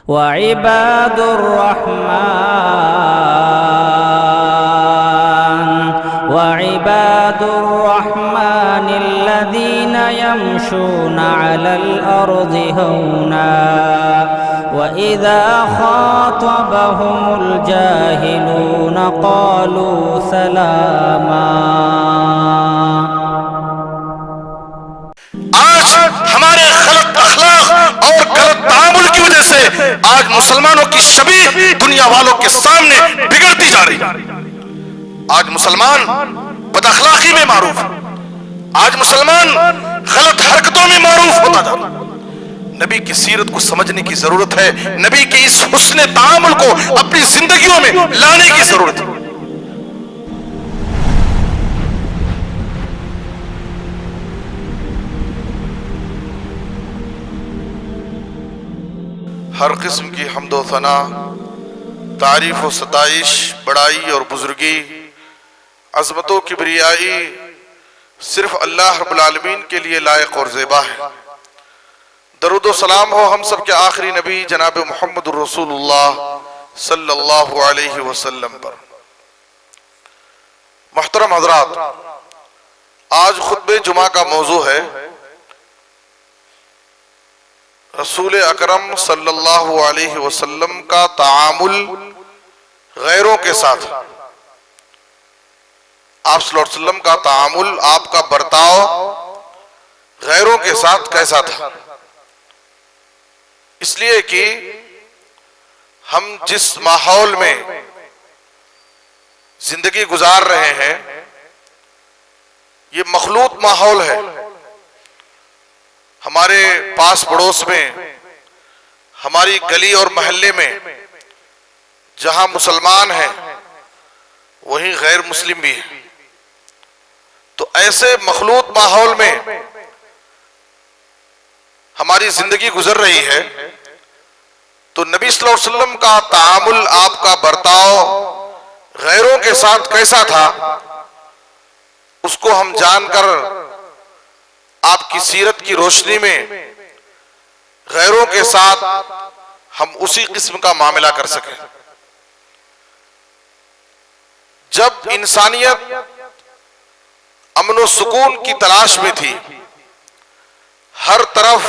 व इबादुर्रहमानिल्लज़ीना यमशूना अलल अर्ज़ि हौना व इज़ा ख़ातबहुमुल जाहिलूना क़ालू सलामा। आज हमारे गलत अखलाक और गलत तामुल की वजह से आज मुसलमानों की छवि दुनिया वालों के सामने बिगड़ती जा रही। आज मुसलमान बदअखलाकी में मारूफ, आज मुसलमान गलत हरकतों में मारूफ होता जा रहा। नबी की सीरत को समझने की जरूरत है, नबी के इस हुस्न तामुल को अपनी जिंदगियों में लाने की जरूरत है। हर किस्म की हम्दो सना, तारीफ व सताइश, बड़ाई और बुजुर्गी, अज़मतो किबरियाई सिर्फ अल्लाह रब्बुल आलमीन के लिए लायक और ज़ेबा है। दरूद व सलाम हो हम सब के आखिरी नबी जनाब मुहम्मदुर रसूलुल्लाह सल्लल्लाहु अलैहि वसल्लम पर। मोहतरम हज़रात, आज खुतबे जुमा का मौजू है रसूल अकरम सल्लल्लाहु अलैहि वसल्लम का तामुल गैरों के साथ। आप सल्लल्लाहु अलैहि वसल्लम का तामुल, आपका बर्ताव गैरों के साथ कैसा था? इसलिए कि हम जिस माहौल में जिंदगी गुजार रहे हैं ये मखलूत माहौल है। हमारे पास पड़ोस में, हमारी गली और मोहल्ले में जहां मुसलमान हैं वहीं गैर मुस्लिम भी है। तो ऐसे मखलूत माहौल में हमारी जिंदगी गुजर रही है, तो नबी सल्लल्लाहु अलैहि वसल्लम का तामुल, आपका बर्ताव गैरों के साथ कैसा था, उसको हम जानकर आपकी सीरत की रोशनी में गैरों के साथ हम उसी किस्म का मामला कर सकें। जब इंसानियत अमन व सुकून की तलाश में थी, हर तरफ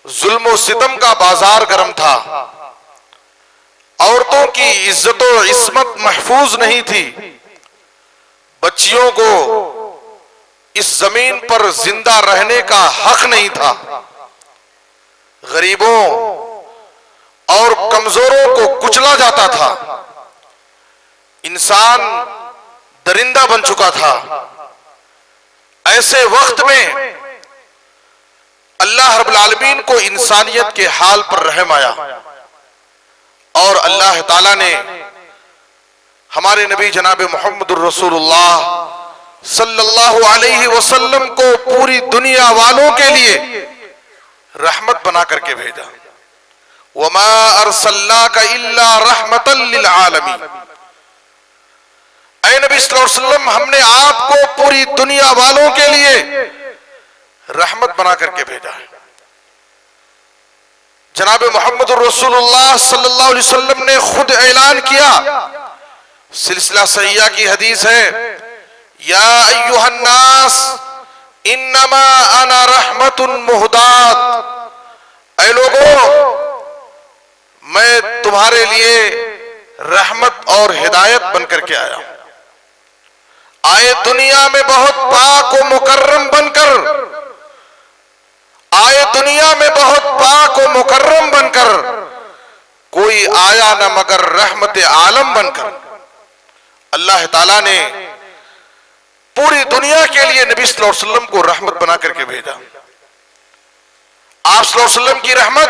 जुल्म व सितम का बाजार गर्म था, औरतों की इज्जत व इस्मत महफूज नहीं थी, बच्चियों को इस जमीन पर जिंदा रहने का हक नहीं था, गरीबों और कमजोरों को कुचला जाता था, इंसान दरिंदा बन चुका था। ऐसे वक्त में अल्लाह रब्बुल आलमीन को इंसानियत के हाल पर रहम आया और अल्लाह ताला ने हमारे नबी जनाब मुहम्मदुर रसूलुल्लाह सल्लल्लाहु अलैहि वसल्लम को पूरी दुनिया वालों के लिए रहमत बना करके भेजा। वमा अरसलनाका इल्ला रहमतल लिल आलमीन। ऐ नबी सल्लल्लाहु अलैहि वसल्लम, हमने आपको पूरी दुनिया वालों के लिए रहमत बना करके भेजा है। जनाब मुहम्मदुर रसूलुल्लाह सल्लल्लाहु अलैहि वसल्लम ने खुद ऐलान किया, सिलसिला सहीहा की हदीस है, या अय्युहन्नास इन्नमा अना रहमतुन मुहदात। ऐ लोगों, मैं तुम्हारे लिए रहमत और हिदायत बनकर के आया। आए दुनिया में बहुत पाक व मुकर्रम बनकर, आए दुनिया में बहुत पाक व मुकर्रम बनकर, कोई आया न मगर रहमत आलम बनकर। अल्लाह ताला ने पूरी दुनिया के लिए नबी सल्लल्लाहु अलैहि वसल्लम को रहमत बना करके भेजा। आप सल्लल्लाहु अलैहि वसल्लम की रहमत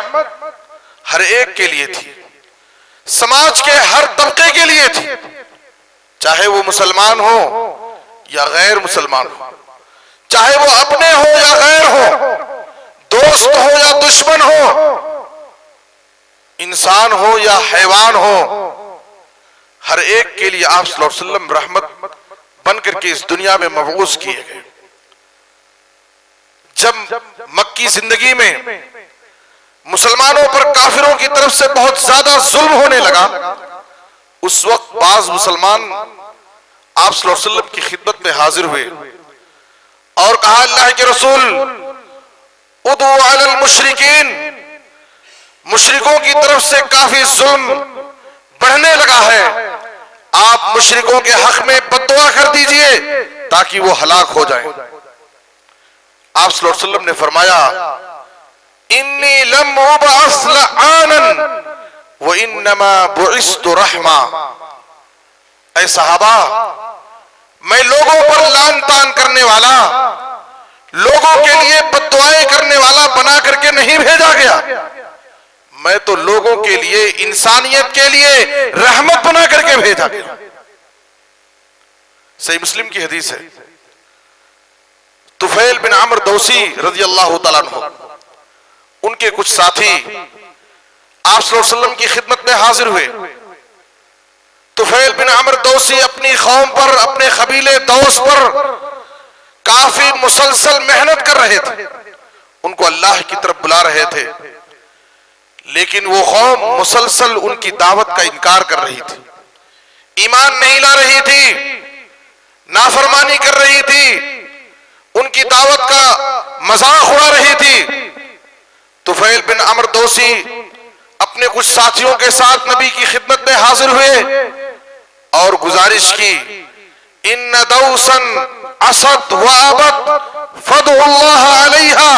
हर एक के लिए थी, समाज के हर तबके के लिए थी, चाहे वो मुसलमान हो या गैर मुसलमान हो, चाहे वो अपने हो या गैर हो, दोस्त हो या दुश्मन हो, इंसान हो या हैवान हो, हर एक के लिए आप सल्लल्लाहु अलैहि वसल्लम रहमत बन करके इस दुनिया में मबऊस किए गए। जब मक्की जिंदगी में मुसलमानों पर काफिरों की तरफ से बहुत ज्यादा जुल्म होने लगा, उस वक्त बाज मुसलमान आप सल्लल्लाहु अलैहि वसल्लम की खिदमत में हाजिर हुए और कहा, अल्लाह के रसूल, उदु अलल मुशरिकीन, मुशरिकों की तरफ से काफी जुल्म बढ़ने लगा है, आप मुशरिकों के हक में बद्दुआ कर दीजिए ताकि वो हलाक हो जाएं। आप सल्लल्लाहु अलैहि वसल्लम ने फरमाया, इन्नी लम उबअस लआनन व इन्नमा बुइस्तु रहमा। ऐ सहाबा, मैं लोगों पर लान तान करने वाला, लोगों के लिए बद्दुआएं करने वाला बना करके नहीं भेजा गया, मैं तो लोगों के लिए, इंसानियत के लिए रहमत बना करके भेजा गया। सही मुस्लिम की हदीस है। तुफैल बिन अमर दौसी रजी अल्लाह तआला अन्हु, उनके कुछ साथी आप सल्लल्लाहु अलैहि वसल्लम की खिदमत में हाजिर हुए। तुफैल बिन अमर दौसी अपनी कौम पर, अपने कबीले दौस पर काफी मुसलसल मेहनत कर रहे थे, उनको अल्लाह की तरफ बुला रहे थे, लेकिन वो कौम मुसलसल उनकी दावत का इनकार कर रही थी, ईमान नहीं ला रही थी, नाफरमानी कर रही थी, उनकी दावत का मजाक उड़ा रही थी। तुफैल बिन अमर दौसी अपने कुछ साथियों के साथ नबी की खिदमत में हाजिर हुए और गुजारिश की, इन्न दौसन असद व अबद फदुल्लाह अलैहा।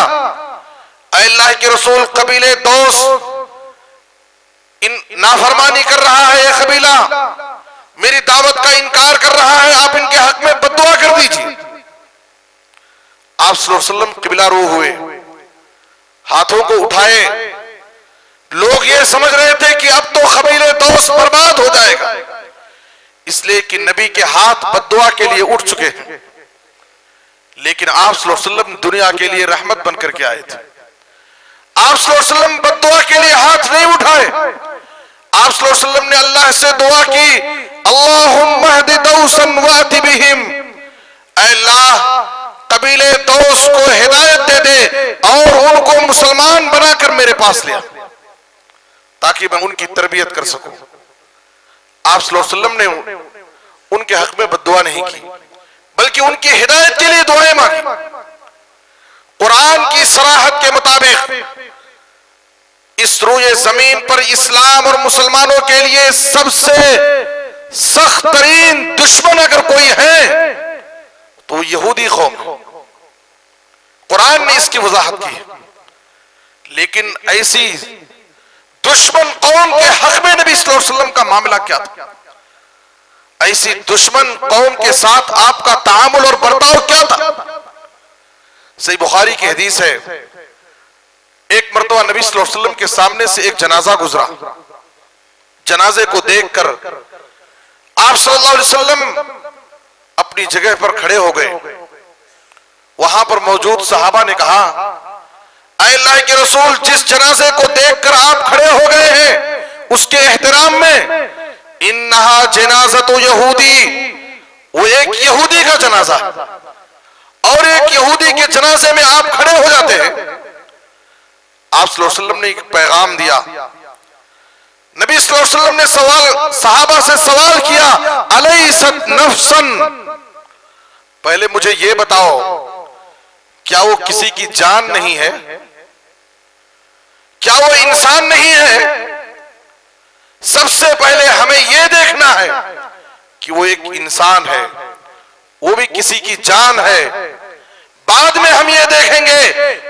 अल्लाह के रसूल, कबीले दौस इन नाफरमानी कर रहा है, यह कबीला मेरी दावत का इनकार कर रहा है, आप इनके हक में बद्दुआ कर दीजिए। आप सल्लल्लाहु अलैहि वसल्लम किबला रो हुए, हाथों को उठाए। लोग ये समझ रहे थे कि अब तो कबीले दौस बर्बाद हो जाएगा, इसलिए कि नबी के हाथ बद्दुआ के लिए उठ चुके हैं, लेकिन आप सल्लल्लाहु अलैहि वसल्लम दुनिया के लिए रहमत बनकर के आए थे। आप सल्लल्लाहु अलैहि वसल्लम बद्दुआ के लिए हाथ नहीं उठाए। आप सल्लल्लाहु अलैहि वसल्लम ने अल्लाह से दुआ की, अल्लाहुम्मा हदी दौसन वाति बिहिम, अल्लाह कबीले दौस को हिदायत दे दे और उनको मुसलमान बनाकर मेरे पास ले आ, ताकि मैं उनकी तरबियत कर सकूं। आप सल्लल्लाहु अलैहि वसल्लम ने उनके हक में बद्दुआ नहीं की, बल्कि उनकी हिदायत के लिए दुआएं मांगी। कुरान की सराहत के मुताबिक इस रूए जमीन पर इस्लाम और मुसलमानों के लिए सबसे सख्त तरीन दुश्मन अगर कोई है तो यहूदी कौम। कुरान ने इसकी वजाहत की, लेकिन ऐसी दुश्मन कौम के हक में नबी सल्लल्लाहु अलैहि वसल्लम का मामला क्या था? ऐसी दुश्मन कौम के साथ आपका तामुल और बर्ताव क्या था? सही बुखारी की हदीस है, एक मर्तबा नबी सल्लल्लाहु अलैहि वसल्लम के सामने से एक जनाजा गुजरा। जनाजे को देखकर आप सल्लल्लाहु अलैहि वसल्लम अपनी जगह पर खड़े हो गए। वहां पर मौजूद सहाबा ने कहा, अल्लाह के रसूल, जिस जनाजे को देखकर आप खड़े हो गए हैं उसके एहतराम में, इन्नहा जनाज़तु यहूदी, वो एक यहूदी का जनाजा, और एक यहूदी के जनाजे में आप खड़े हो जाते हैं। आप सल्लल्लाहु अलैहि वसल्लम ने एक पैगाम दिया। नबी सल्लल्लाहु अलैहि वसल्लम ने सहाबा से सवाल किया, अलैसत नफ्सन, पहले मुझे ये बताओ, क्या वो किसी की जान नहीं है? क्या वो इंसान नहीं है? सबसे पहले हमें यह देखना है कि वो एक इंसान है, वो भी किसी की जान है। बाद में हम ये देखेंगे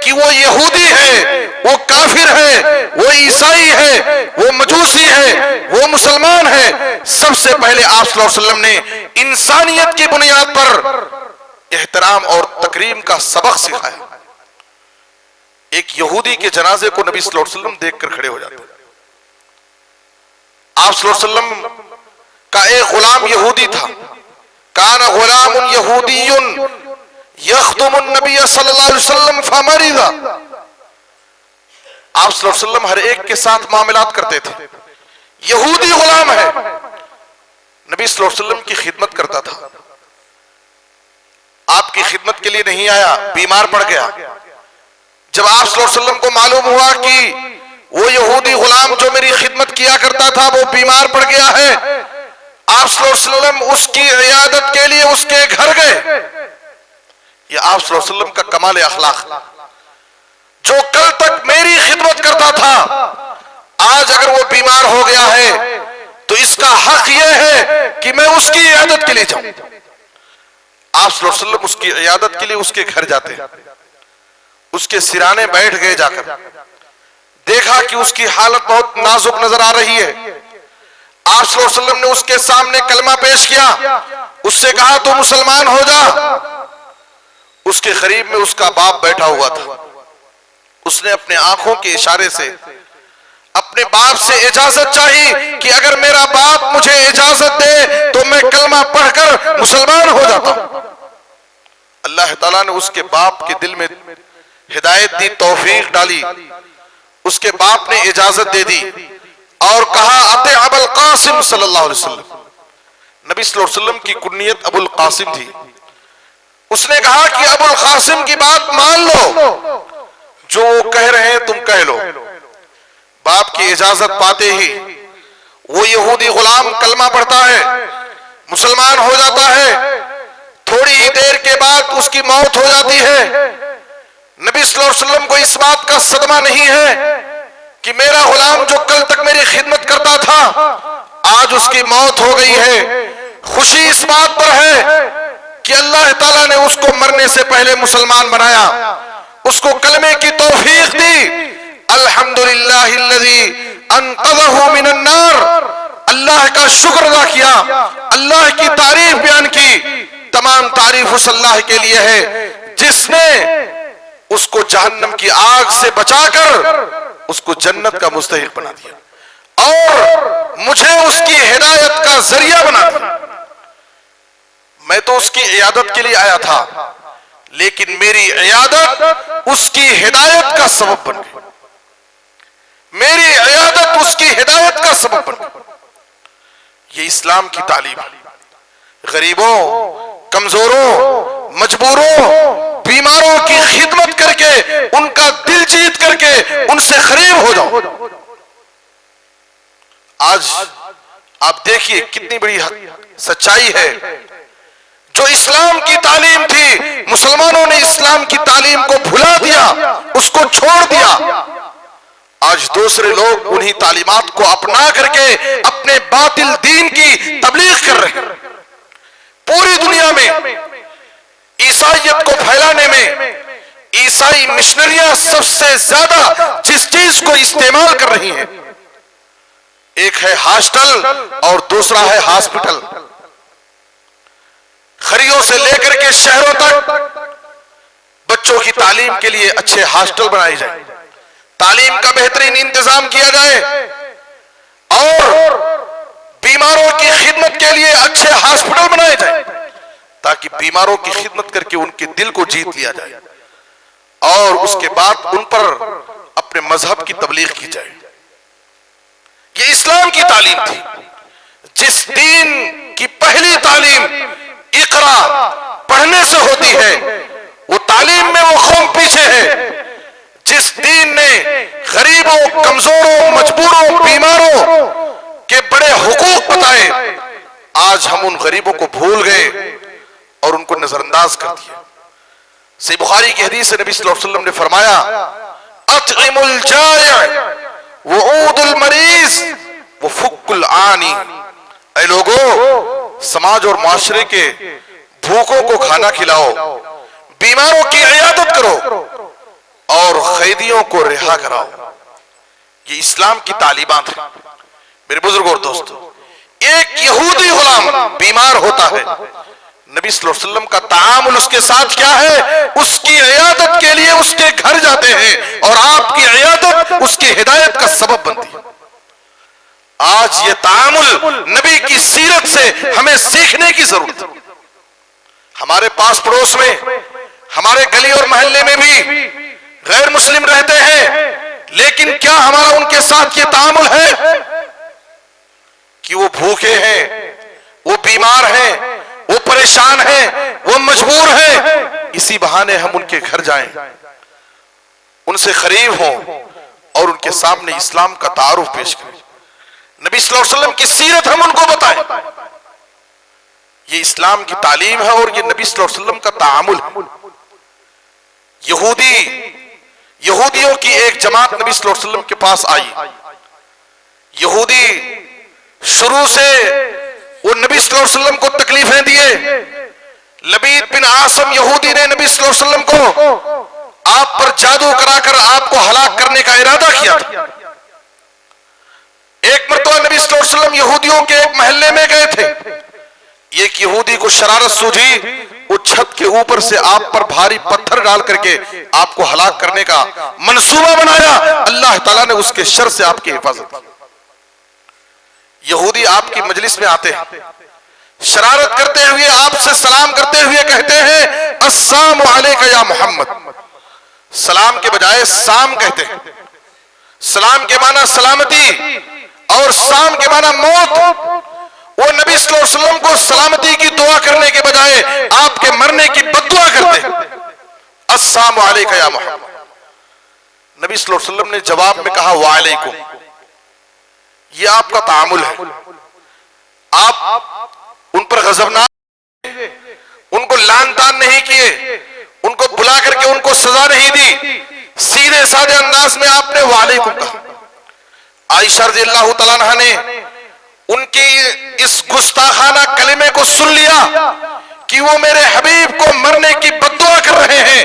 कि वो यहूदी है, वो काफिर है, वो ईसाई है, वो मजूसी है, वो मुसलमान है। सबसे पहले आप सल्लल्लाहु अलैहि वसल्लम ने इंसानियत की बुनियाद पर एहतराम और तकरीम का सबक सिखाया। एक यहूदी के जनाजे को नबी सल्लल्लाहु अलैहि वसल्लम देखकर खड़े हो जाते। आप सल्लल्लाहु अलैहि वसल्लम का एक गुलाम यहूदी था। काना गुलामुन यहूदियुन यख्दुमुन नबी सल्लल्लाहु अलैहि वसल्लम फमरिदा। आप सल्लल्लाहु अलैहि वसल्लम हर एक के साथ मामलात करते थे। यहूदी गुलाम है, नबी सल्लल्लाहु अलैहि वसल्लम की खिदमत करता था। आपकी खिदमत के लिए नहीं आया, बीमार पड़ गया। जब आप सल्लल्लाहु अलैहि वसल्लम को मालूम हुआ कि वो यहूदी गुलाम जो मेरी खिदमत किया करता था वो बीमार पड़ गया है। आप सल्लल्लाहु अलैहि वसल्लम उसकी इयादत के लिए उसके घर गए। ये आप सल्लल्लाहु अलैहि वसल्लम का कमाल अखलाक। जो कल तक मेरी खिदमत करता था, आज अगर वो बीमार हो गया है तो इसका हक यह है कि मैं उसकी इयादत के लिए जाऊं। आप सल्लल्लाहु अलैहि वसल्लम उसकी इयादत के लिए उसके घर जाते, उसके सिराने बैठ गए। जाकर देखा कि उसकी हालत बहुत नाजुक नजर आ रही है। आप सल्लल्लाहु अलैहि वसल्लम ने उसके सामने कलमा पेश किया, उससे कहा तू मुसलमान हो जा। उसके करीब में उसका बाप बैठा हुआ था। उसने अपने आंखों के इशारे से अपने बाप से इजाजत चाही कि अगर मेरा बाप मुझे इजाजत दे तो मैं कलमा पढ़कर मुसलमान हो जाता हूं। अल्लाह ताला ने उसके बाप के दिल में हिदायत दी, तौफीक डाली। उसके बाप ने इजाजत दे दी और कहा अते अबुल कासिम सल्लल्लाहु अलैहि वसल्लम। नबी सल्लल्लाहु अलैहि वसल्लम की कुन्नियत अबुल कासिम थी। उसने कहा कि अबुल कासिम की बात मान लो, जो वो कह रहे हैं तुम कह लो। बाप की इजाजत पाते ही वो यहूदी गुलाम कलमा पढ़ता है, मुसलमान हो जाता है। थोड़ी ही देर के बाद उसकी मौत हो जाती है। नबी सल्लल्लाहु अलैहि वसल्लम को इस बात का सदमा नहीं है कि मेरा गुलाम जो कल तक मेरी खिदमत करता था, आज उसकी मौत हो गई है। खुशी इस बात पर है कि अल्लाह ताला ने उसको मरने से पहले मुसलमान बनाया, उसको कलमे की तौफीक दी। अल्हम्दुलिल्लाहिल्लज़ी अनक़ज़हु मिनन नार। अल्लाह का शुक्र अदा किया, अल्लाह की तारीफ बयान की। तमाम तारीफ उस अल्लाह के लिए है जिसने उसको जहन्नम की आग से बचाकर उसको जन्नत का मुस्तहिक बना दिया और मुझे उसकी हिदायत का जरिया बना दिया। मैं तो उसकी इयादत के लिए आया था, लेकिन मेरी इयादत उसकी हिदायत का सबब बन गई। मेरी इयादत उसकी हिदायत का सबब बन गई। ये इस्लाम की तालीम है। गरीबों, कमजोरों, मजबूरों, बीमारों की खिदमत करके, उनका दिल जीत करके उनसे करीब हो जाओ। आज आप देखिए कितनी बड़ी सच्चाई है। जो इस्लाम की तालीम थी, मुसलमानों ने इस्लाम की तालीम को भुला दिया, उसको छोड़ दिया। आज दूसरे लोग उन्हीं तालीमात को अपना करके अपने बातिल दीन की तबलीग कर रहे हैं। पूरी दुनिया में ईसाइयत को फैलाने में ईसाई मिशनरियां सबसे ज्यादा जिस चीज को इस्तेमाल कर रही हैं, एक है हॉस्टल और दूसरा है हॉस्पिटल। खरियों से लेकर के शहरों तक बच्चों की तालीम के लिए अच्छे हॉस्टल बनाए जाए, तालीम का बेहतरीन इंतजाम किया जाए और बीमारों की खिदमत के लिए अच्छे हॉस्पिटल बनाए जाए, ताकि बीमारों की खिदमत करके उनके दिल को जीत लिया जाए और उसके बाद उन पर अपने मजहब की तबलीग की जाए। ये इस्लाम की तालीम थी। जिस दीन की पहली तालीम इकरा पढ़ने से होती है, वो तालीम में वो कौम पीछे है। जिस दीन ने गरीबों, कमजोरों, मजबूरों, बीमारों के बड़े हुकूक बताए, आज हम उन गरीबों को भूल गए और उनको नजरअंदाज कर दिया। सही बुखारी की हदीस से नबी सल्लल्लाहु अलैहि वसल्लम ने फरमाया, अतइमुल जाय वऊदुल मरीज वफुक्कुल आनी। ऐ लोगों, समाज और माशरे के भूखों को खाना खिलाओ, बीमारों की इयादत करो और कैदियों को रिहा कराओ। ये इस्लाम की तालीमात है। मेरे बुजुर्गों और दोस्तों, एक यहूदी गुलाम बीमार होता है, नबी सल्लल्लाहु अलैहि वसल्लम का तामुल उसके साथ क्या है? उसकी इयादत के लिए उसके घर जाते हैं और आपकी इयादत उसकी हिदायत का सबब बनती है। आज ये तामुल नबी की सीरत से हमें सीखने की जरूरत है। हमारे पास पड़ोस में, हमारे गली और मोहल्ले में भी गैर मुस्लिम रहते हैं, लेकिन क्या हमारा उनके साथ ये तामुल है कि वो भूखे हैं, वो बीमार हैं, वो परेशान हैं, वो मजबूर हैं, इसी बहाने हम उनके घर जाएं, उनसे करीब हों, और उनके सामने इस्लाम का तारुफ पेश करें, नबी सल्लल्लाहु अलैहि वसल्लम की सीरत हम उनको बताएं। ये इस्लाम की तालीम है और ये नबी सल्लल्लाहु अलैहि वसल्लम का तामुल है। यहूदियों की एक जमात नबी सल्लल्लाहु अलैहि वसल्लम के पास आई। यहूदी शुरू से वो नबी सल्लल्लाहु अलैहि वसल्लम को तकलीफें दिए। लबीद बिन आसम यहूदी ने नबी सल्लल्लाहु अलैहि वसल्लम को आप पर जादू कराकर आपको हलाक करने का इरादा किया था। एक मरतबा नबी सल्लल्लाहु अलैहि वसल्लम यहूदियों के एक महल्ले में गए थे। एक यहूदी को शरारत सूझी, वो छत के ऊपर से आप पर भारी पत्थर डाल करके आपको हलाक करने का मंसूबा बनाया। अल्लाह ताला ने उसके शर से आपकी हिफाजत की। यहूदी आपकी मजलिस में आते हैं, शरारत करते हुए आपसे सलाम करते हुए कहते हैं अस्सलामु अलैका या मोहम्मद। सलाम के बजाय साम कहते हैं। सलाम के माना सलामती और साम के माना मौत। वो नबी सल्लल्लाहु अलैहि वसल्लम को सलामती की दुआ करने के बजाय आपके मरने की बद्दुआ करते हैं, अस्सलामु अलैका या मोहम्मद। नबी सल्लल्लाहु अलैहि वसल्लम ने जवाब में कहा वालेकुम। ये आपका तामुल है। आप उन पर गजबनाक, उनको लान तान नहीं किए, उनको बुला करके उनको सजा नहीं दी, सीधे साधे अंदाज में आपने वालेकुम कहा। आयशा रज़ियल्लाहु तआला अन्हा ने उनकी इस गुस्ताखाना कलिमे को सुन लिया कि वो मेरे हबीब को मरने की बद्दुआ कर रहे हैं।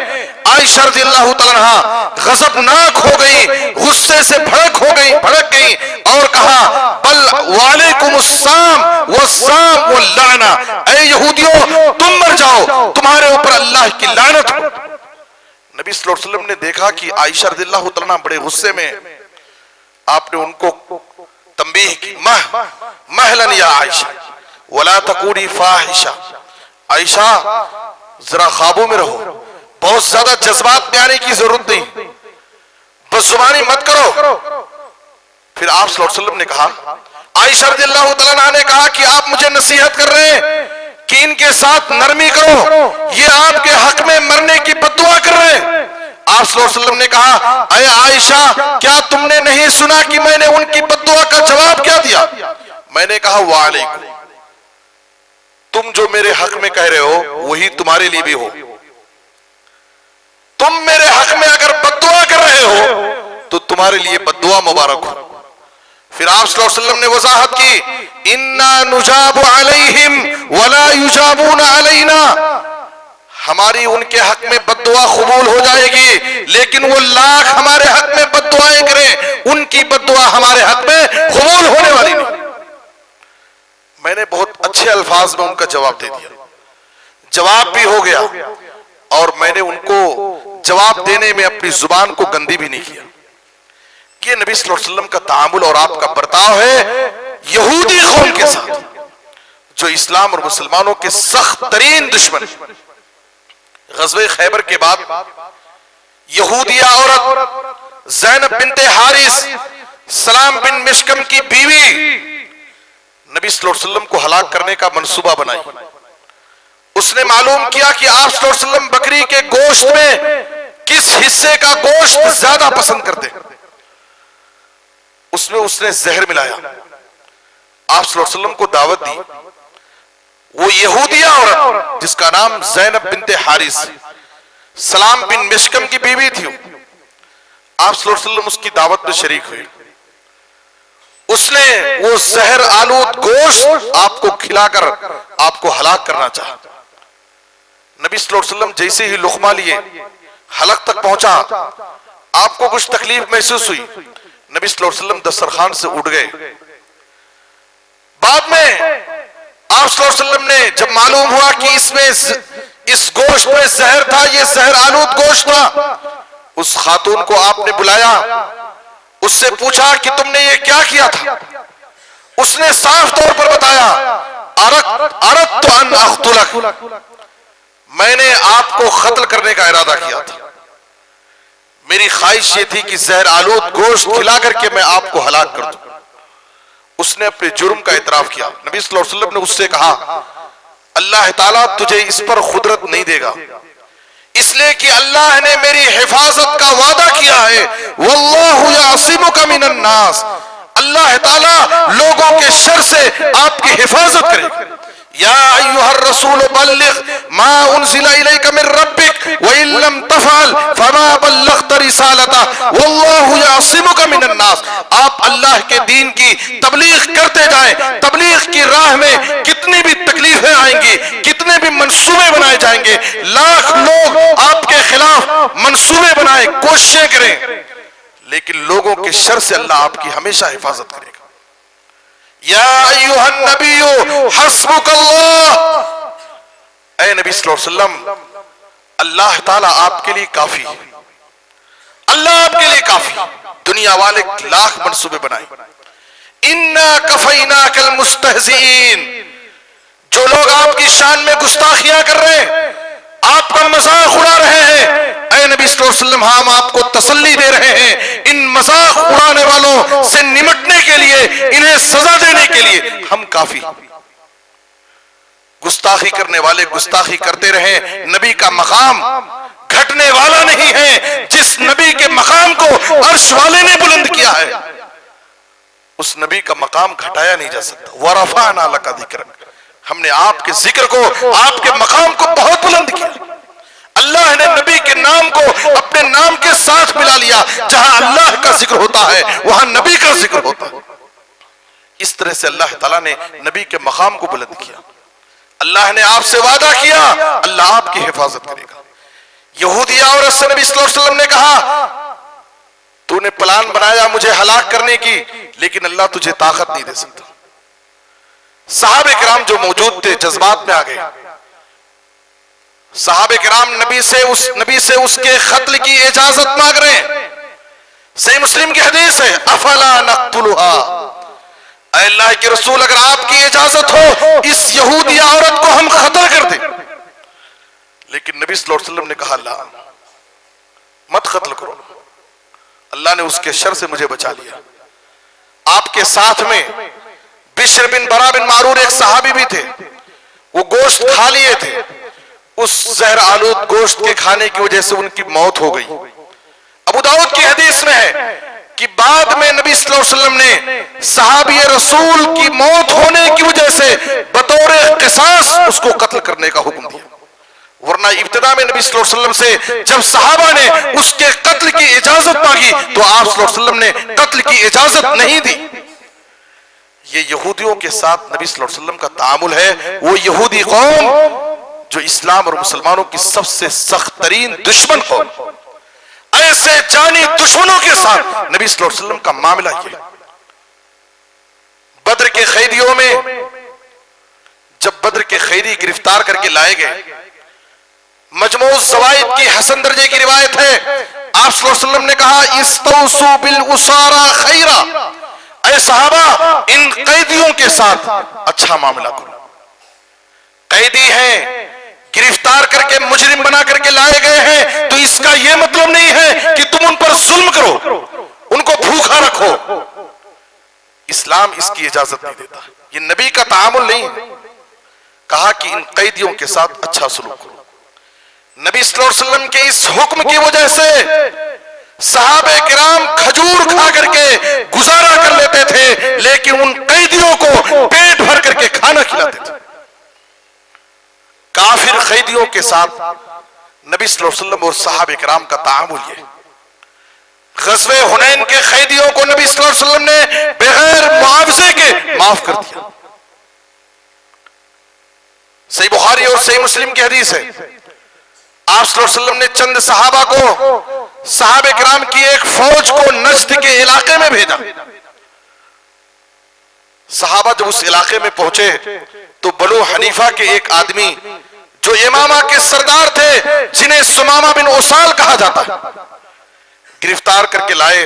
आयशा रज़ियल्लाहु तआला अन्हा गजबनाक हो गई, गुस्से से भड़क गई और कहा बल वालेकुमुस्सलाम वस्सलाम वल्लाना। ऐ यहूदियों, तुम मर जाओ, तुम्हारे ऊपर अल्लाह की लानत हो। नबी सल्लल्लाहु अलैहि वसल्लम ने देखा कि आयशा रज़ियल्लाहु तआला अन्हा बड़े गुस्से में, आपने उनको तंबीह की, महलन या आयशा वला तकूनी फाहिशा। आयशा जरा ख्वाबों में रहो, बहुत ज्यादा जज्बात में आने की जरूरत नहीं, बस जुबानी मत करो। फिर आप सल्लल्लाहु अलैहि वसल्लम ने कहा, आयशा रज़ियल्लाहु तआला अन्हा ने कहा कि आप मुझे नसीहत कर रहे हैं कि इनके साथ नरमी करो, ये आपके हक में मरने की बद्दुआ कर रहे हैं। आप सल्लल्लाहु अलैहि वसल्लम ने कहा, अरे आयशा, क्या तुमने नहीं सुना कि मैंने उनकी बद्दुआ का जवाब क्या दिया? मैंने कहा वालेकुम। तुम जो मेरे हक में कह रहे हो वही तुम्हारे लिए भी हो। तुम मेरे हक में अगर बद्दुआ कर रहे हो तो तुम्हारे लिए बद्दुआ मुबारक हो। फिर आप सल्लल्लाहु अलैहि वसल्लम ने वजाहत की, इन्ना नुजाबु अलैहिम वला युजाबूना अलैना। हमारी उनके हक में बद्दुआ कबूल हो जाएगी, लेकिन वो लाख हमारे हक में बद्दुआएं करें, उनकी बद्दुआ हमारे हक में कबूल होने वाली नहीं। मैंने बहुत अच्छे अल्फाज में उनका जवाब दे दिया, जवाब भी हो गया और मैंने उनको जवाब देने में अपनी जुबान को गंदी भी नहीं किया। ये नबी सल्लल्लाहु अलैहि वसल्लम का तामुल और आपका बर्ताव है यहूदी कौम के साथ, जो इस्लाम और मुसलमानों के सख्त तरीन दुश्मन। ग़ज़वे खैबर के बाद यहूदिया औरत ज़ैनब बिन्ते हारिस, सलाम बिन मिशकम की बीवी, नबी सल्लल्लाहु अलैहि वसल्लम को हलाक करने का मंसूबा बनाई। उसने मालूम किया कि आप सल्लल्लाहु अलैहि वसल्लम बकरी के गोश्त में किस हिस्से का गोश्त ज्यादा पसंद करते। उसमें उसने जहर मिलाया, आप सल्लल्लाहु अलैहि वसल्लम को दावत दी। वो यहूदिया औरत जिसका नाम ज़ैनब बिन्ते हारिस, सलाम बिन मिशकम की बीवी थी, आप सल्लल्लाहु अलैहि वसल्लम उसकी दावत में शरीक हुए। उसने वो जहर आलूद गोश्त आपको खिलाकर आपको हलाक करना चाहा। नबी सल्लल्लाहु अलैहि वसल्लम जैसे ही लुक़मा लिए हलक तक पहुंचा, आपको कुछ तकलीफ महसूस हुई। नबी सल्लल्लाहु अलैहि वसल्लम दस्तरखान से उठ गए। बाद में आप सल्लल्लाहु अलैहि वसल्लम ने जब मालूम हुआ कि इसमें इस गोश्त में जहर था, ये जहर आलूद गोश्त था, उस खातून को आपने बुलाया, उससे पूछा कि तुमने ये क्या किया था। उसने साफ तौर पर बताया, अरद तो अन अख्तुलक, मैंने आपको कत्ल करने का इरादा किया था। मेरी ख्वाहिश ये थी कि जहर आलूद गोश्त खिला करके मैं आपको हलाक कर दूं। उसने अपने जुर्म का इतराफ किया। नबी सल्लल्लाहु अलैहि वसल्लम ने उससे कहा, अल्लाह ताला तुझे इस पर खुदरत नहीं देगा, इसलिए कि अल्लाह ने मेरी हिफाजत का वादा किया है, वल्लाहु यासिमुका मिनन नास, अल्लाह ताला लोगों के शर से आपकी हिफाजत करेगा। या अय्युहर रसूल बल्लिग मा उनज़िला इलैका मिन रब्बिक व इन लम तफअल फमा बल्लगत रिसालता वल्लाहु यासिमुका मिनन नास। आप अल्लाह के दीन की तबलीग करते जाएं। तबलीग की राह में कितनी भी तकलीफें आएंगी, कितने भी मंसूबे बनाए जाएंगे, लाख लोग आपके खिलाफ मंसूबे बनाए, कोशिशें करें, लेकिन लोगों के शर से अल्लाह आपकी हमेशा हिफाजत करेगा। या अय्युहन नबिय्यु हस्बुकल्लाह, ऐ नबी सल्लल्लाहु अलैहि वसल्लम, अल्लाह ताला आपके लिए काफी है, अल्लाह आपके लिए काफी। दुनिया वाले लाख मंसूबे बनाए। इन्ना कफैना कल मुस्तहज़ीन, जो लोग आपकी शान में गुस्ताखियां कर रहे हैं, आपका मजाक उड़ा रहे हैं, ऐ नबी सल्लल्लाहु अलैहि वसल्लम हम आपको तसल्ली दे रहे हैं, इन मजाक उड़ाने वालों से निमटने के लिए, इन्हें सजा देने के लिए हम काफी। गुस्ताखी करने वाले गुस्ताखी करते रहे, नबी का मकाम घटने वाला नहीं है। जिस नबी के मकाम को अर्श वाले ने बुलंद किया है, उस नबी का मकाम घटाया नहीं जा सकता। वरफाना लका ज़िक्रक, हमने आपके जिक्र को, आपके मकाम को बहुत बुलंद किया। अल्लाह ने नबी के नाम को अपने नाम के साथ मिला लिया। जहां अल्लाह का जिक्र होता है वहां नबी का जिक्र होता है। इस तरह से अल्लाह ताला ने नबी के मकाम को बुलंद किया। अल्लाह ने आपसे वादा किया, अल्लाह आपकी हिफाजत करेगा। यहूदी औरत से नबी सल्लल्लाहु अलैहि वसल्लम ने कहा, तूने प्लान बनाया मुझे हलाक करने की, लेकिन अल्लाह तुझे ताकत नहीं दे सकता। सहाबे किराम जो मौजूद थे जज्बात में आ गए। सहाबे किराम नबी से उसके कत्ल की इजाजत मांग रहे हैं। सही मुस्लिम की हदीस है, अफला नक़्तुलुहा, अल्लाह के रसूल अगर आपकी इजाजत हो इस यहूदी औरत को हम कत्ल कर दें। लेकिन नबी सल्लल्लाहु अलैहि वसल्लम ने कहा, ला, मत कत्ल करो, अल्लाह ने उसके शर से मुझे बचा लिया। आपके साथ में बिश्र बिन बरा बिन मारूर एक सहाबी भी थे, वो गोश्त खा लिए थे। उस जहर आलूद गोश्त के खाने की वजह से उनकी मौत हो गई। अबू दाऊद की हदीस में है कि बाद में नबी सल्लल्लाहु अलैहि वसल्लम ने सहाबी रसूल की मौत होने की वजह से बतौर क़िसास उसको कत्ल करने का हुक्म दिया। वरना इब्तिदा में नबी सल्लल्लाहु अलैहि वसल्लम से जब सहाबा ने उसके कत्ल की इजाजत मांगी तो आप सल्लल्लाहु अलैहि वसल्लम ने कत्ल की इजाजत नहीं दी। ये यहूदियों के साथ नबी सल्लल्लाहु अलैहि वसल्लम का तामुल है। वो यहूदी कौम जो इस्लाम और मुसलमानों की सबसे सख्त तरीन दुश्मन कौम, ऐसे जानी दुश्मनों के साथ नबी सल्लल्लाहु अलैहि वसल्लम का मामला ये। बद्र के कैदियों में जब बद्र के कैदी गिरफ्तार करके लाए गए, मजमू ज़वाइद की हसन दर्जे की रिवायत है, आप सल्लल्लाहु अलैहि वसल्लम ने कहा, इस्तौसु बिल उसारा खैरा, ऐ सहाबा इन कैदियों के साथ अच्छा मामला करो। कैदी हैं, गिरफ्तार करके मुजरिम बना करके लाए गए हैं, तो इसका यह मतलब नहीं है कि तुम उन पर जुल्म करो, उनको भूखा रखो। इस्लाम इसकी इजाजत नहीं देता, ये नबी का तामुल नहीं है। कहा कि इन कैदियों के साथ अच्छा सलूक करो। नबी सल्लल्लाहु अलैहि वसल्लम के इस हुक्म की वजह से सहाबे किराम खजूर खा करके गुजारा कर लेते थे, लेकिन उन कैदियों को पेट भर करके खाना खिलाते थे। काफिर कैदियों के साथ नबी सल्लल्लाहु अलैहि वसल्लम और सहाबे किराम का तामुल ये। ग़ज़वे हुनैन के कैदियों को नबी सल्लल्लाहु अलैहि वसल्लम ने बगैर मुआवजे के माफ कर दिया। सही बुखारी और सही मुस्लिम की हदीस है, आप सल्लल्लाहु अलैहि वसल्लम ने चंद सहाबा को, सहाबे किराम की एक फौज को नज्द के इलाके में भेजा। सहाबा जब उस इलाके में पहुंचे तो बनु हनीफा के एक आदमी जो यमामा के सरदार थे, जिन्हें सुमामा बिन उसाल कहा जाता है, गिरफ्तार करके लाए,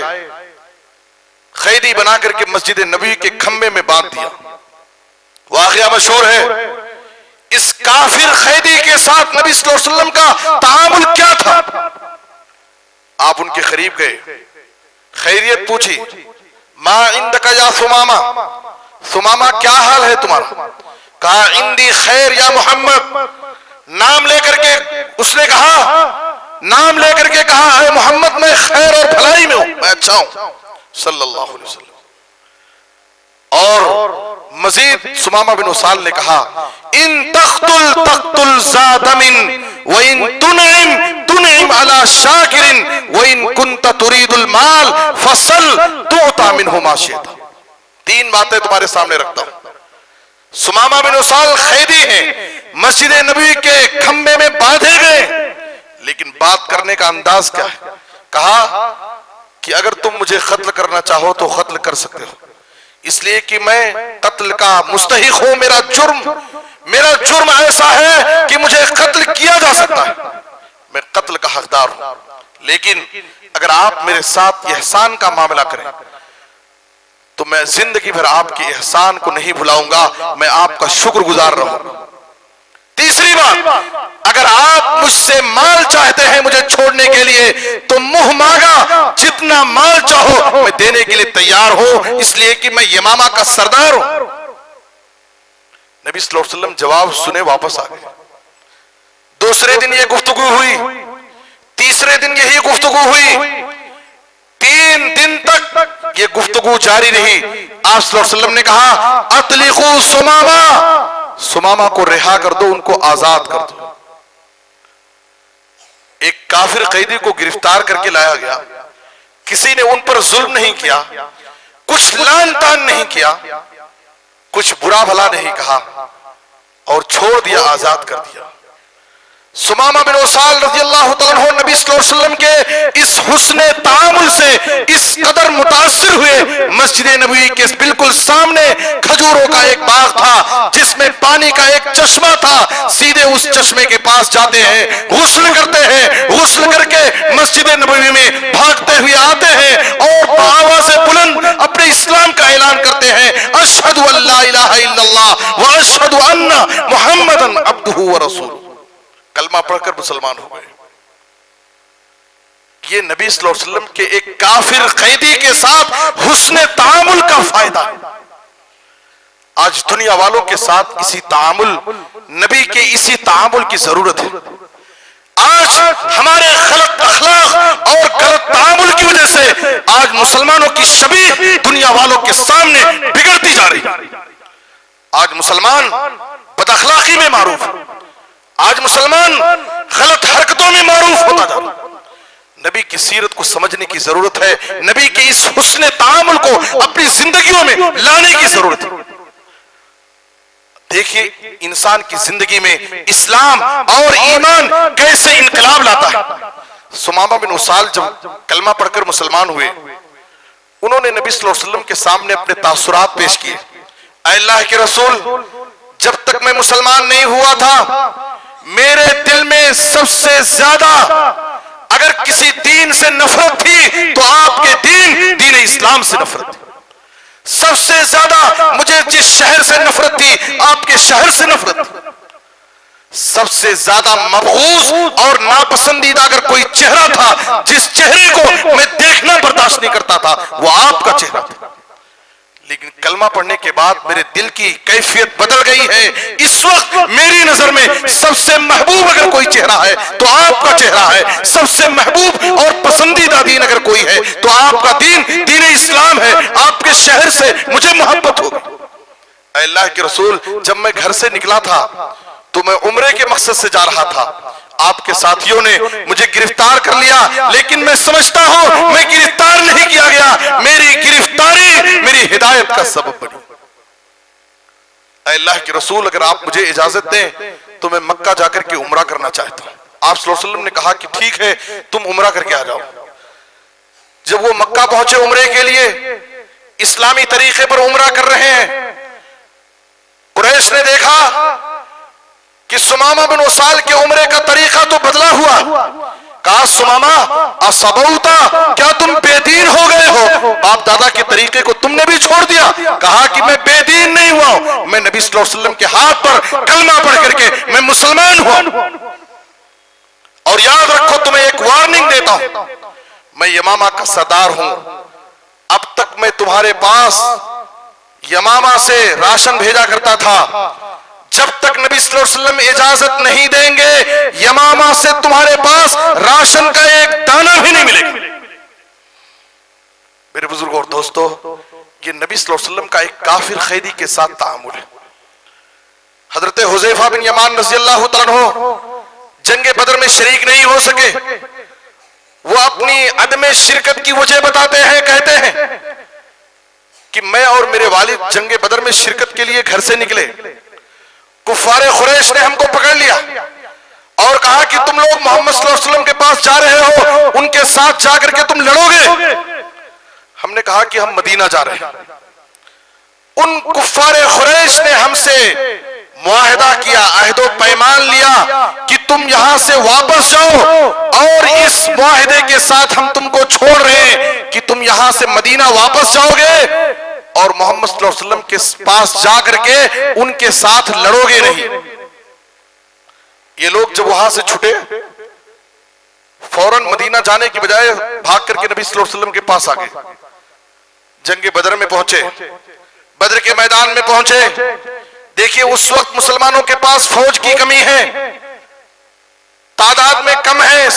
कैदी बना करके मस्जिद नबी के खम्भे में बांध दिया। वाक़या मशहूर है। इस काफिर कैदी के साथ नबी सल्लल्लाहु अलैहि वसल्लम का तामुल क्या था? आप उनके करीब गए, खैरियत पूछी, मा इंदका या सुमामा, सुमामा क्या हाल है तुम्हारा? कहा इंदी खैर या मोहम्मद, नाम लेकर के उसने कहा, नाम लेकर के कहा, है मोहम्मद मैं खैर और भलाई में हूं, मैं अच्छा हूं सल्लल्लाहु अलैहि वसल्लम। और मजीद सुमामा बिन उसाल ने कहा, इन तख्तुल तख्तुल ज़ादमिन व इन तुनइम अला शाकिरिन व इन कुंत तुरीदुल माल फसल तुअता मिनहु मा शिअता। तीन बातें तुम्हारे सामने रखता हूं। सुमामा बिन उसाल खैदी हैं, मस्जिद नबी के खंबे में बांधे गए, लेकिन बात करने का अंदाज क्या है? कहा कि अगर तुम मुझे कत्ल करना चाहो तो कत्ल कर सकते हो, इसलिए कि मैं कत्ल का मुस्तहिक हूं। मेरा जुर्म ऐसा है कि मुझे कत्ल किया जा सकता है, मैं कत्ल का हकदार हूं। लेकिन अगर आप मेरे साथ एहसान का मामला करें तो मैं जिंदगी भर आपके एहसान को नहीं भुलाऊंगा, मैं आपका शुक्रगुजार रहूंगा। तीसरी बात, अगर आप मुझसे माल चाहते हैं मुझे छोड़ने के लिए तो मुंह मांगा, जितना माल चाहो मैं देने के लिए तैयार हूं, इसलिए कि मैं यमामा का सरदार हूं। नबी सल्लल्लाहु अलैहि वसल्लम जवाब सुने वापस आ गए। दूसरे दिन ये गुफ्तगू हुई, तीसरे दिन यही गुफ्तगू हुई, 3 दिन तक ये गुफ्तगू जारी रही। आप सल्लल्लाहु अलैहि वसल्लम ने कहा, अतलिकू सुमामा, सुमामा को रिहा कर दो, उनको आजाद कर दो। एक काफिर कैदी को गिरफ्तार करके लाया गया, किसी ने उन पर जुल्म नहीं किया, कुछ लान तान नहीं किया, कुछ बुरा भला नहीं कहा और छोड़ दिया, आजाद कर दिया। सुमामा बिन उसाल रज़ियल्लाहु तआला अन्हु नबी सल्लल्लाहु अलैहि वसल्लम के इस हुस्ने तामुल से इस कदर मुतासिर हुए। मस्जिद नबवी के बिल्कुल सामने खजूरों का एक बाग था जिसमें पानी का एक चश्मा था। सीधे उस चश्मे के पास जाते हैं, गुस्ल करते हैं, गुस्ल करके मस्जिद नबवी में भागते हुए आते हैं और आवाज़ बुलंद अपने इस्लाम का ऐलान करते हैं, अशहदु अल्ला इलाहा इल्लल्लाह व अशहदु अन्ना मुहम्मदन अब्दुहु व रसूलुहु। कलमा पढ़कर मुसलमान हो गए। ये नबी सल्लल्लाहु अलैहि वसल्लम के एक काफिर कैदी के साथ हुस्ने तामुल का फायदा है। आज दुनिया वालों के साथ इसी तामुल, नबी के इसी तामुल की जरूरत है। आज हमारे गलत अखलाक और गलत तामुल की वजह से आज मुसलमानों की छवि दुनिया वालों के सामने बिगड़ती जा रही है। आज मुसलमान बदअखलाकी में मारूफ, आज मुसलमान गलत हरकतों में मारूफ होता जा रहा है। नबी की सीरत को समझने की जरूरत है, नबी के इस हुस्ने तामुल को अपनी जिंदगियों में लाने की जरूरत है। देखिए इंसान की जिंदगी में इस्लाम और ईमान कैसे इनकलाब लाता है। सुमामा बिन उसाल जब कलमा पढ़कर मुसलमान हुए, उन्होंने नबी सल्लल्लाहु अलैहि वसल्लम के सामने अपने तासुरात पेश किए। अल्लाह के रसूल, जब तक मैं मुसलमान नहीं हुआ था मेरे दिल में सबसे ज्यादा अगर किसी दीन से नफरत थी तो आपके दीन इस्लाम से नफरत थी। सबसे ज्यादा मुझे जिस शहर से नफरत थी आपके शहर से नफरत थी। सबसे ज्यादा मबगूज और नापसंदीदा अगर कोई चेहरा था जिस चेहरे को मैं देखना बर्दाश्त नहीं करता था वो आपका चेहरा था। लेकिन कलमा पढ़ने के बाद मेरे दिल की कैफियत बदल गई है। इस वक्त मेरी नजर में सबसे महबूब अगर कोई चेहरा है तो आपका चेहरा है। सबसे महबूब और पसंदीदा दीन अगर कोई है तो आपका दीन इस्लाम है। आपके शहर से मुझे मोहब्बत हो गई। अल्लाह के रसूल, जब मैं घर से निकला था तो मैं उम्रे के मकसद से जा रहा था। आपके साथियों ने मुझे गिरफ्तार कर लिया, लेकिन मैं समझता हूं मैं गिरफ्तार नहीं किया गया, मेरी गिरफ्तारी मेरी हिदायत का सबब बनी। अल्लाह के रसूल, अगर आप मुझे इजाजत दें तो मैं मक्का जाकर के उम्रा करना चाहता हूं। आप सल्लल्लाहु अलैहि वसल्लम ने कहा कि ठीक है, तुम उम्रा करके आ जाओ। जब वो मक्का पहुंचे उम्रे के लिए, इस्लामी तरीके पर उम्रा कर रहे हैं, कुरैश ने देखा कि सुमामा बिन उसाल के उम्रे का तरीका तो बदला हुआ। कहा, सुमामा असबौता, क्या तुम बेदीन हो गए हो? बाप दादा के तरीके को तुमने भी छोड़ दिया। कहा कि मैं बेदीन नहीं हुआ, मैं नबी सल्लल्लाहु अलैहि वसल्लम के हाथ पर कलमा पढ़ करके मैं मुसलमान हुआ। और याद रखो, तुम्हें एक वार्निंग देता हूं, मैं यमामा का सरदार हूं। अब तक मैं तुम्हारे पास यमामा से राशन भेजा करता था। जब तक नबी सल्लल्लाहु अलैहि वसल्लम इजाजत नहीं देंगे यमामा से तुम्हारे पास राशन का एक दाना भी नहीं मिलेगा। मेरे बुजुर्गों और दोस्तों, ये नबी सल्लल्लाहु अलैहि वसल्लम का एक काफिर खैदी के साथ तामुल है। हजरत हुज़ैफा बिन यमान रज़ी अल्लाह तआला अन्हु जंगे बदर में शरीक नहीं हो सके। वो अपनी अदम शिरकत की वजह बताते हैं, कहते हैं कि मैं और मेरे वालिद जंगे बदर में शिरकत के लिए घर से निकले। कुफारे खुरैश ने हमको पकड़ लिया और कहा कि तुम लोग मोहम्मद सल्लल्लाहु अलैहि वसल्लम के पास जा रहे हो, उनके साथ जाकर के तुम लड़ोगे। हमने कहा कि हम मदीना जा रहे हैं। उन कुफारे खुरैश ने हमसे मुआहदा किया, अहदो पैमान लिया कि तुम यहां से वापस जाओ और इस मुआहदे के साथ हम तुमको छोड़ रहे हैं कि तुम यहां से मदीना वापस जाओगे और मोहम्मद सल्लल्लाहु अलैहि वसल्लम के पास जाकर के उनके साथ लड़ोगे नहीं। ये लोग जब वहां से छूटे, फौरन मदीना जाने की बजाय भाग करके नबी सल्लल्लाहु अलैहि वसल्लम के पास आ गए। जंगे बदर में पहुंचे, बदर के मैदान में पहुंचे। देखिए उस वक्त मुसलमानों के पास फौज की कमी है, तादाद में कम है,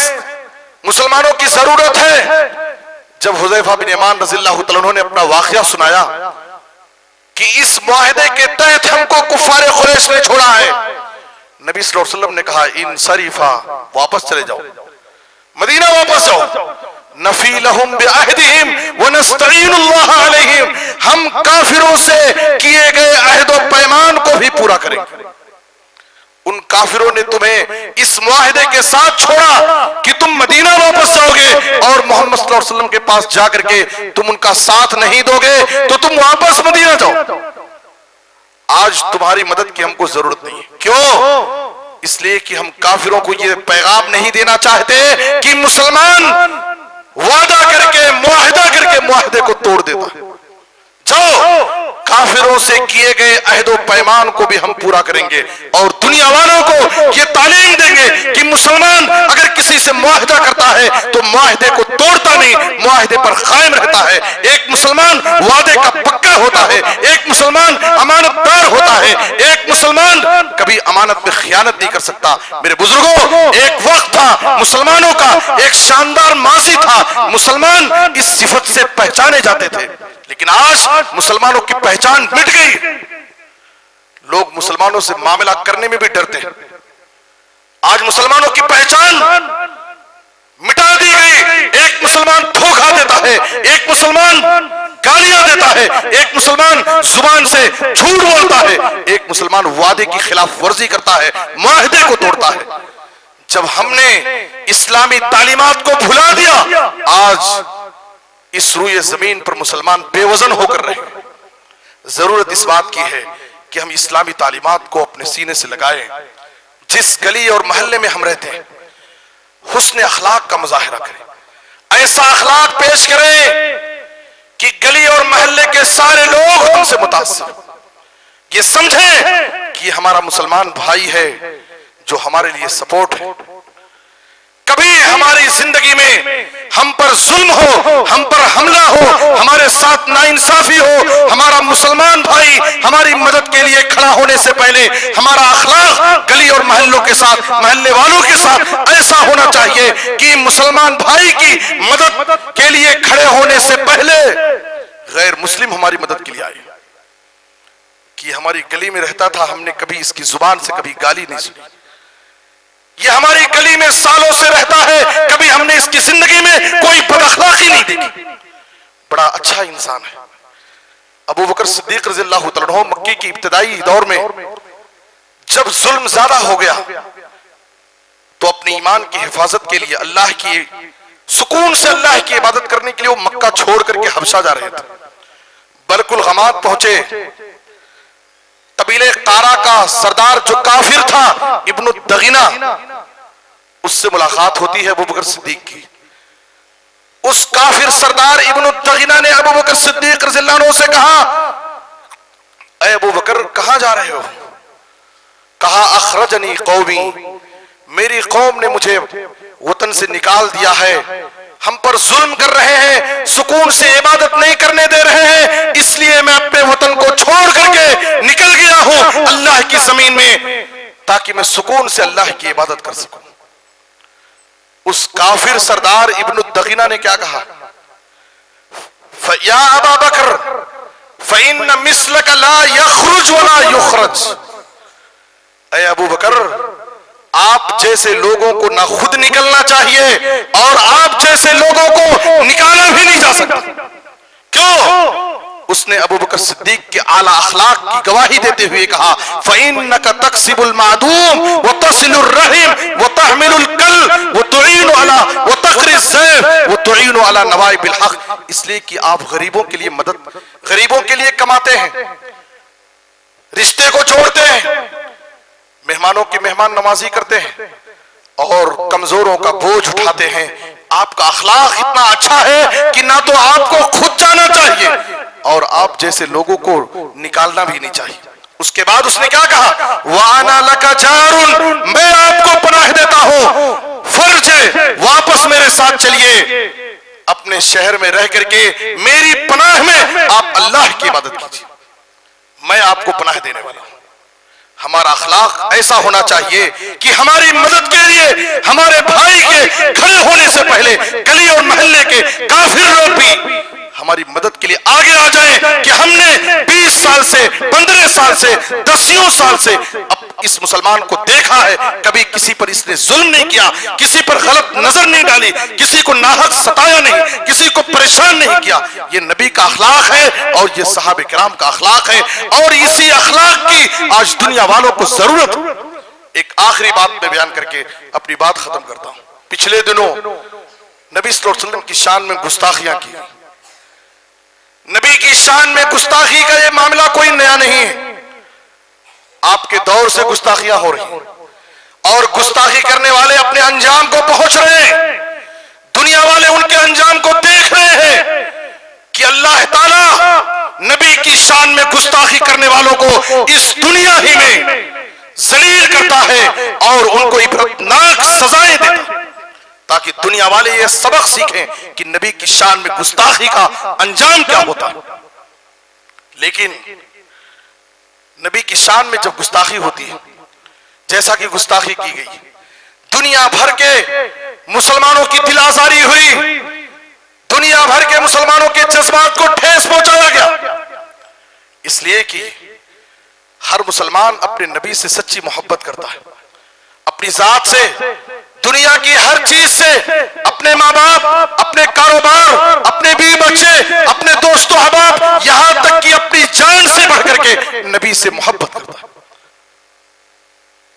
मुसलमानों की जरूरत है। जब हुज़ैफा बिन यमान रज़ियल्लाहु तआला अन्हु ने अपना वाक़या सुनाया कि इस मुआहदे के तहत हमको कुफ़ारे क़ुरैश ने छोड़ा है, नबी सल्लल्लाहु अलैहि वसल्लम ने कहा इनसरिफा, वापस चले जाओ, मदीना वापस जाओ। नफी लहुम बिअहदिहिम व नस्तईनुल्लाह अलैहिम, हम काफिरों से किए गए अहद व पैमान को भी पूरा करेंगे। उन काफिरों ने तुम्हें इस मुआहदे के साथ छोड़ा कि तुम मदीना वापस जाओगे और मोहम्मद सल्लल्लाहु अलैहि वसल्लम के पास जाकर के तुम उनका साथ नहीं दोगे तो तुम वापस मदीना जाओ। आज तुम्हारी मदद की हमको जरूरत नहीं है। क्यों? इसलिए कि हम काफिरों को ये पैगाम नहीं देना चाहते कि मुसलमान वादा करके मुआहदे को तोड़ देता है। जाओ, काफिरों से किए गए अहदो पैमान को भी हम पूरा करेंगे और दुनिया वालों को ये तालीम देंगे कि मुसलमान अगर किसी से मुआहदा करता है तो मुआहदे को तोड़ता नहीं, मुआहदे पर कायम रहता है। एक मुसलमान वादे का पक्का होता है, एक मुसलमान अमानतदार होता है, एक मुसलमान कभी अमानत में खियानत नहीं कर सकता। मेरे बुजुर्गों, एक वक्त था मुसलमानों का, एक शानदार माजी था, मुसलमान इस सिफत से पहचाने जाते थे, लेकिन आज मुसलमानों की पहचान मिट गई। लोग मुसलमानों से मामला करने में भी डरते हैं। आज मुसलमानों की पहचान मिटा दी गई। एक मुसलमान धोखा देता है, एक मुसलमान गालियां देता है, एक मुसलमान जुबान से झूठ बोलता है, एक मुसलमान वादे की खिलाफ वर्जी करता है, मुआहदे को तोड़ता है। जब हमने इस्लामी तालीमात को भुला दिया, आज इस रूए जमीन पर मुसलमान बेवजन होकर रहे। जरूरत इस बात की है कि हम इस्लामी तालीमात को अपने सीने से लगाएं। जिस गली और मोहल्ले में हम रहते हैं, हुस्न अखलाक का मुजाहिरा करें, ऐसा अखलाक पेश करें कि गली और मोहल्ले के सारे लोग हमसे मुतासिर, ये समझें कि हमारा मुसलमान भाई है जो हमारे लिए सपोर्ट है। कभी हमारी जिंदगी में हम पर जुल्म हो, हम पर हमला हो, हमारे साथ नाइंसाफी हो, हमारा मुसलमान भाई हमारी मदद के लिए खड़ा होने से पहले हमारा अखलाक गली और मोहल्लों के साथ, मोहल्ले वालों के साथ ऐसा होना चाहिए कि मुसलमान भाई की मदद के लिए खड़े होने से पहले गैर मुस्लिम हमारी मदद के लिए आए। कि हमारी गली में रहता था, हमने कभी इसकी जुबान से कभी गाली नहीं सुनी। ये हमारी गली में सालों से रहता है, कभी हमने इसकी जिंदगी में कोई बदअखलाकी नहीं देखी। बड़ा अच्छा इंसान है। अबू बकर सिद्दीक रज़ियल्लाहु तआला अन्हु मक्के की इब्तिदाई दौर में जब जुल्म ज्यादा हो गया तो अपने ईमान की हिफाजत के लिए, अल्लाह की सुकून से अल्लाह की इबादत करने के लिए वो मक्का छोड़ करके हबशा जा रहे थे। बरकुल गमात पहुंचे। कबीले कारा का सरदार जो काफिर था इब्नु दगीना, उससे मुलाकात होती है अबू बकर सिद्दीक की। उस काफिर सरदार इब्नु दगीना ने अबू बकर सिद्दीक रज़ियल्लाहु अन्हु से कहा, ऐ अबू बकर कहां जा रहे हो? कहा अखरजनी कौमी, मेरी कौम ने मुझे वतन से निकाल दिया है, हम पर जुल्म कर रहे हैं, सुकून से इबादत नहीं करने दे रहे हैं, इसलिए मैं अपने वतन को छोड़ करके निकल गया हूं, अल्लाह की जमीन में ताकि मैं सुकून से अल्लाह की इबादत कर सकूं। उस काफिर सरदार इब्न दगीना ने क्या कहा, या अबा बकर फ़इन्न मिस्लक ला यखरुज वला युखरज, ऐ अबू बकर, आप जैसे लोगों को ना खुद निकलना चाहिए और आप जैसे लोगों को निकाला भी नहीं जा सकता। क्यों? उसने अबू बकर सिद्दीक के आला अखलाक की गवाही देते हुए कहा, फ़इन्नका तक्सिबुल मादूम व तसिलुर रहीम व तहमिलुल कल व तुईनु अला व तक़रिज़ ज़ैफ़ व तुईनु अला नवाइबिल हक़। इसलिए कि आप गरीबों के लिए मदद, गरीबों के लिए कमाते हैं, रिश्ते को जोड़ते हैं, मेहमानों की मेहमान नवाजी करते हैं और कमजोरों का बोझ उठाते हैं। आपका अखलाक इतना अच्छा है कि ना तो आपको खुद जाना चाहिए और आप जैसे लोगों को निकालना भी नहीं चाहिए। उसके बाद उसने क्या कहा, वाना लका जारुन, मैं आपको पनाह देता हूं, फर्ज वापस मेरे साथ चलिए, अपने शहर में रह करके मेरी पनाह में आप अल्लाह की इबादत कीजिए, मैं आपको पनाह देने वाला हूं। हमारा अखलाक ऐसा होना चाहिए कि हमारी मदद के लिए हमारे भाई के खड़े होने से पहले गली और मोहल्ले के काफिर लोग भी हमारी मदद के लिए आगे आ जाएं कि हमने 20 साल से, 15 साल से, 10 साल से अब इस मुसलमान को देखा है, कभी किसी पर इसने जुल्म नहीं किया, किसी पर गलत नजर नहीं डाली, किसी को नाहक सताया नहीं, किसी को परेशान नहीं किया। ये नबी का अखलाक है और ये सहाबे किराम का अखलाक है और इसी अखलाक की आज दुनिया वालों को जरूरत है। एक आखिरी बात में बयान करके अपनी बात खत्म करता हूं। पिछले दिनों नबी सल्लल्लाहु अलैहि वसल्लम की शान में गुस्ताखियां की। नबी की शान में गुस्ताखी का ये मामला कोई नया नहीं है, आपके दौर से गुस्ताखियां हो रही हैं और गुस्ताखी करने वाले अपने अंजाम को पहुंच रहे हैं। दुनिया वाले उनके अंजाम को देख रहे हैं कि अल्लाह ताला नबी की शान में गुस्ताखी करने वालों को इस दुनिया ही में जलील करता है और उनको इबरतनाक सजाएं देता है, ताकि दुनिया वाले ये सबक सीखें कि नबी की शान में गुस्ताखी का अंजाम क्या होता है। लेकिन नबी की शान में जब गुस्ताखी होती है, जैसा कि गुस्ताखी की गई, दुनिया भर के मुसलमानों की दिल आजारी हुई, दुनिया भर के मुसलमानों के जज्बात को ठेस पहुंचाया गया, इसलिए कि हर मुसलमान अपने नबी से सच्ची मोहब्बत करता है, अपनी जात से, दुनिया की हर चीज से, अपने माँ बाप, अपने कारोबार, अपने बीवी बच्चे, अपने दोस्तों अहबाब, यहां तक कि अपनी जान से बढ़ करके नबी से मोहब्बत करता है।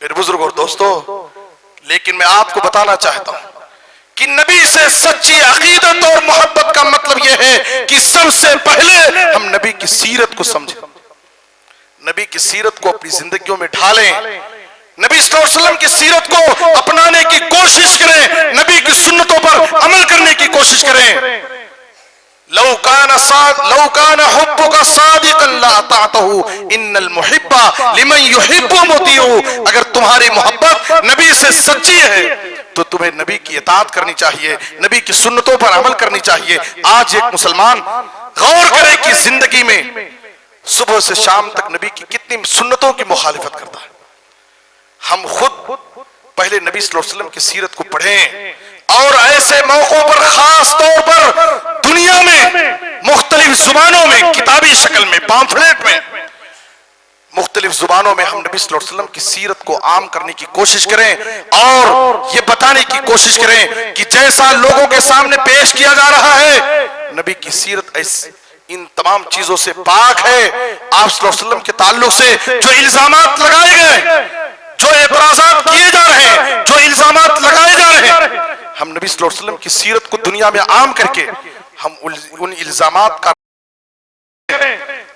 मेरे बुजुर्ग और दोस्तों, लेकिन मैं आपको बताना चाहता हूं कि नबी से सच्ची अकीदत और मोहब्बत का मतलब यह है कि सबसे पहले हम नबी की सीरत को समझें, नबी की सीरत को अपनी जिंदगियों में ढालें, नबी सल्लल्लाहु अलैहि वसल्लम की सीरत को अपनाने की कोशिश करें, नबी की सुन्नतों पर अमल करने की कोशिश करें। लौ कान हुब्बुका सादिक़न ला अताअतहु इन्नल मुहिब्बा लिमन युहिब्बु मुतीउ। अगर तुम्हारी मोहब्बत नबी से सच्ची है तो तुम्हें नबी की इताअत करनी चाहिए, नबी की सुन्नतों पर अमल करनी चाहिए। आज एक मुसलमान गौर करे कि जिंदगी में सुबह से शाम तक नबी की कितनी सुन्नतों की मुखालिफत करता है। हम खुद पहले नबी सल्लल्लाहु अलैहि वसल्लम की सीरत को पढ़ें और ऐसे मौकों पर, खास तौर पर दुनिया में मुख्तलिफ जुबानों में, किताबी शक्ल में, पॉम्फलेट में, मुख्तलिफ जुबानों में हम नबी सल्लल्लाहु अलैहि वसल्लम की सीरत को आम करने की कोशिश करें और ये बताने की कोशिश करें कि जैसा लोगों के सामने पेश किया जा रहा है, नबी की सीरत ऐसी इन तमाम चीजों से पाक है। आप सल्लल्लाहु अलैहि वसल्लम के ताल्लुक से जो इल्जामात लगाए गए, जो एतराजात किए जा रहे हैं, जो इल्जामात लगाए जा रहे हैं, हम नबी सल्लल्लाहु अलैहि वसल्लम की सीरत को दुनिया में आम करके हम उन इल्जामात का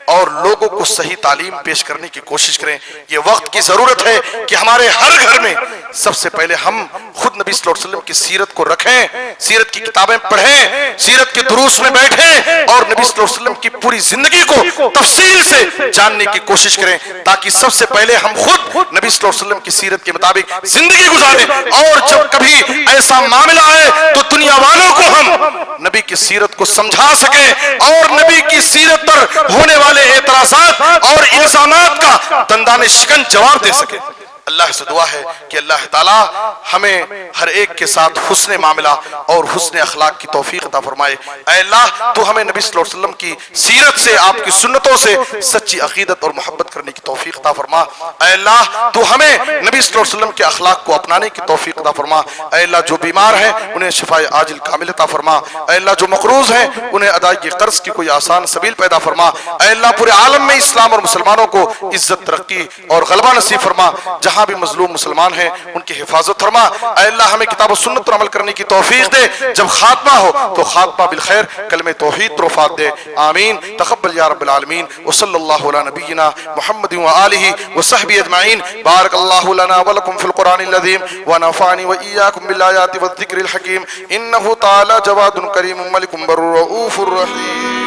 और लोगों को सही तालीम पेश करने की कोशिश करें। ये वक्त की जरूरत है कि हमारे हर घर में सबसे पहले हम खुद नबी सल्लल्लाहु अलैहि वसल्लम की सीरत को रखें, सीरत की किताबें पढ़ें, सीरत के दुरूस में बैठें और नबी सल्लल्लाहु अलैहि वसल्लम की पूरी जिंदगी को तफसील से जानने की कोशिश करें, ताकि सबसे पहले हम खुद नबी सल्लल्लाहु अलैहि वसल्लम की सीरत के मुताबिक जिंदगी गुजारें और जब कभी ऐसा मामला आए तो दुनिया वालों को हम नबी की सीरत को समझा सकें और नबी की सीरत पर होने वाले एतराज़ात और इल्जामात का दंदाने शिकन जवाब दे सके। अल्लाह से दुआ है कि अल्लाह ताला हमें हर एक के साथ हुस्न मामला और हुस्न अखलाक की तौफीक अता फरमाए। ऐ अल्लाह तू हमें नबी सल्लल्लाहु अलैहि वसल्लम की सीरत से, आपकी सुन्नतों से सच्ची अकीदत और मोहब्बत करने की तौफीक अता फरमा। ऐ अल्लाह तू हमें नबी सल्लल्लाहु अलैहि वसल्लम के अखलाक को अपनाने की तौफीक अता फरमा। ऐ अल्लाह जो बीमार हैं उन्हें शिफाए आजिल कामिल अता फरमा। ऐ अल्लाह जो मकरूज हैं उन्हें अदायगी कर्ज की कोई आसान सबील पैदा फरमा। ऐ अल्लाह पूरे आलम में इस्लाम और मुसलमानों को इज्जत, तरक्की और गलबा नसीब फरमा। जहां भी मजलूम मुसलमान हैं उनकी हिफाजत फरमा। ऐ अल्लाह हमें किताब और सुन्नत पर अमल करने की तौफीक दे। जब खात्मा हो तो खात्मा बिल खैर कलमे तौहीद तौफात दे। आमीन। तक़ब्बल या रब्बल आलमीन। व सल्लल्लाहु अला नबिय्यिना मुहम्मद व आलिहि व सहबी अजमईन। बारकल्लाहु लना व लकुम फिल कुरानिल अज़ीम व नफ़अनी व इय्याकुम बिल आयाति व ज़िक्रिल हकीम। इन्नहु तआला जवादुन करीमुम मलिकुम बर्रुर रऊफुर रहीम।